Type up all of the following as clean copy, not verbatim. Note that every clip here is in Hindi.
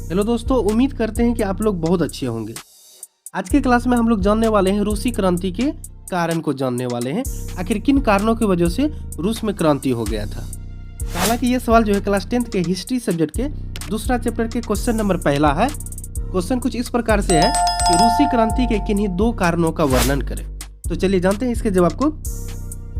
हेलो दोस्तों, उम्मीद करते हैं कि आप लोग बहुत अच्छे होंगे। आज के क्लास में हम लोग जानने वाले हैं रूसी क्रांति के कारण को जानने वाले हैं। आखिर किन कारणों की वजह से रूस में क्रांति हो गया था। हालांकि ये सवाल जो है क्लास 10th के हिस्ट्री सब्जेक्ट के दूसरा चैप्टर के क्वेश्चन नंबर पहला है। क्वेश्चन कुछ इस प्रकार से है कि रूसी क्रांति के किन्हीं दो कारणों का वर्णन करें। तो चलिए जानते हैं इसके जवाब को।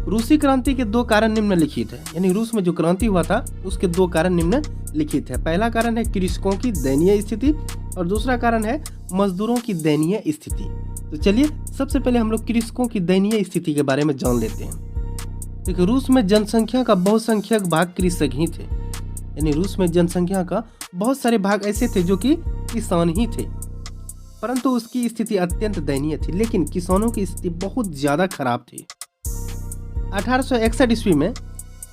रूसी क्रांति के दो कारण निम्नलिखित है, यानी रूस में जो क्रांति हुआ था उसके दो कारण निम्नलिखित है। पहला कारण है कृषकों की दयनीय स्थिति और दूसरा कारण है मजदूरों की दयनीय स्थिति। तो चलिए सबसे पहले हम लोग कृषकों की दयनीय स्थिति के बारे में जान लेते हैं। देखिए, रूस में जनसंख्या का बहुसंख्यक भाग कृषक ही थे, यानी रूस में जनसंख्या का बहुत सारे भाग ऐसे थे जो कि किसान ही थे, परंतु उसकी स्थिति अत्यंत दयनीय थी। लेकिन किसानों की स्थिति बहुत ज्यादा खराब थी। 1861 ईस्वी में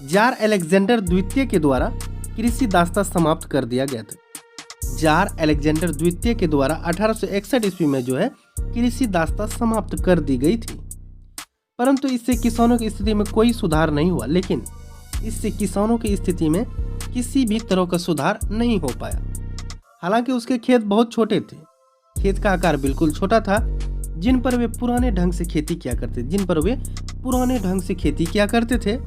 जार अलेक्जेंडर द्वितीय के द्वारा कृषि दास्ता समाप्त कर दिया गया था। जार अलेक्जेंडर द्वितीय के द्वारा 1861 ईस्वी में जो है कृषि दास्ता समाप्त कर दी गई थी, परंतु इससे किसानों की स्थिति में कोई सुधार नहीं हुआ। लेकिन इससे किसानों की स्थिति में किसी भी तरह का सुधार नहीं हो पाया। हालांकि उसके खेत बहुत छोटे थे, खेत का आकार बिल्कुल छोटा था, जिन पर वे पुराने ढंग से खेती किया करते थे,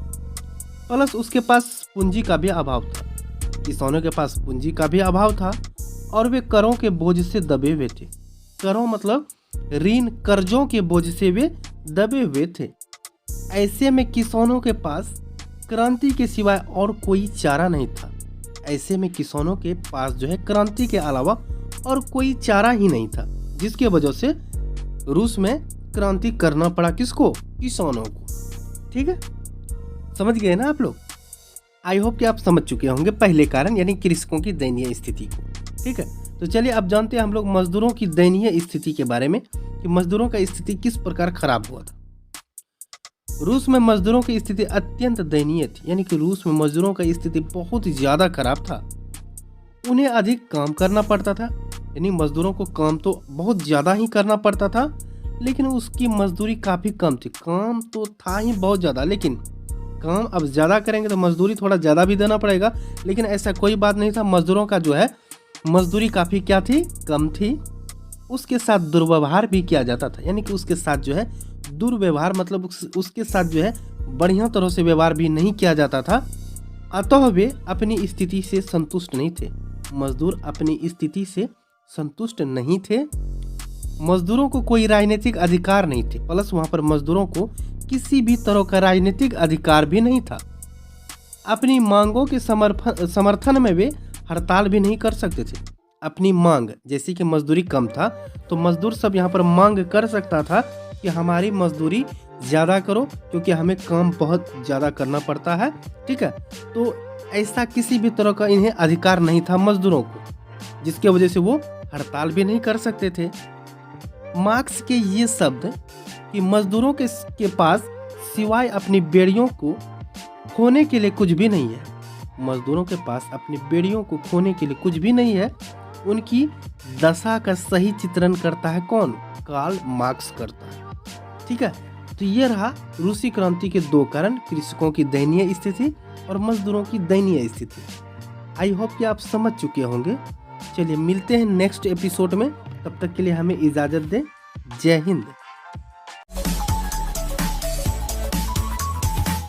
प्लस उसके पास पूंजी का भी अभाव था। किसानों के पास पूंजी का भी अभाव था और वे करों के बोझ से दबे हुए थे। करों मतलब ऋण, कर्जों के बोझ से वे दबे हुए थे। ऐसे में किसानों के पास क्रांति के सिवाय और कोई चारा नहीं था। ऐसे में किसानों के पास जो है क्रांति के अलावा और कोई चारा ही नहीं था, जिसकी वजह से रूस में क्रांति करना पड़ा। किसको? किसानों को। ठीक है, समझ गए ना आप लोग? आई होप कि आप समझ चुके होंगे पहले कारण, यानी कृषकों की दयनीय स्थिति को। ठीक है, तो चलिए अब जानते हैं हम लोग मजदूरों की दयनीय स्थिति के बारे में कि मजदूरों का स्थिति किस प्रकार खराब हुआ था। रूस में मजदूरों की स्थिति अत्यंत दयनीय थी, यानी कि रूस में मजदूरों का स्थिति बहुत ही ज्यादा खराब था। उन्हें अधिक काम करना पड़ता था, यानी मजदूरों को काम तो बहुत ज़्यादा ही करना पड़ता था, लेकिन उसकी मजदूरी काफ़ी कम थी। काम तो था ही बहुत ज़्यादा, लेकिन काम अब ज़्यादा करेंगे तो मजदूरी थोड़ा ज़्यादा भी देना पड़ेगा। लेकिन ऐसा कोई बात नहीं था, मजदूरों का जो है मजदूरी काफ़ी क्या थी? कम थी। उसके साथ दुर्व्यवहार भी किया जाता था, यानी कि उसके साथ जो है दुर्व्यवहार मतलब उसके साथ जो है बढ़िया तरह से व्यवहार भी नहीं किया जाता था। अतः वे अपनी स्थिति से संतुष्ट नहीं थे। मजदूर अपनी स्थिति से संतुष्ट नहीं थे। मजदूरों को कोई राजनीतिक अधिकार नहीं थे, प्लस वहां पर मजदूरों को किसी भी तरह का राजनीतिक अधिकार भी नहीं था। अपनी मांगों के समर्थन में वे हड़ताल भी नहीं कर सकते थे। अपनी मांग, जैसे कि मजदूरी कम था तो मजदूर सब यहाँ पर मांग कर सकता था कि हमारी मजदूरी ज़्यादा करो, क्योंकि हमें काम बहुत ज़्यादा करना पड़ता है। ठीक है, तो ऐसा किसी भी तरह का इन्हें अधिकार नहीं था मजदूरों को, जिसकी वजह से वो हड़ताल भी नहीं कर सकते थे। मार्क्स के ये शब्द कि मजदूरों के पास सिवाय अपनी बेड़ियों को खोने के लिए कुछ भी नहीं है, मजदूरों के पास अपनी बेड़ियों को खोने के लिए कुछ भी नहीं है, उनकी दशा का सही चित्रण करता है कौन? कार्ल मार्क्स करता है। ठीक है, तो ये रहा रूसी क्रांति के दो कारण, कृषकों की दयनीय स्थिति और मजदूरों की दयनीय स्थिति। आई होप कि आप समझ चुके होंगे। चलिए मिलते हैं नेक्स्ट एपिसोड में, तब तक के लिए हमें इजाज़त दें। जय हिंद।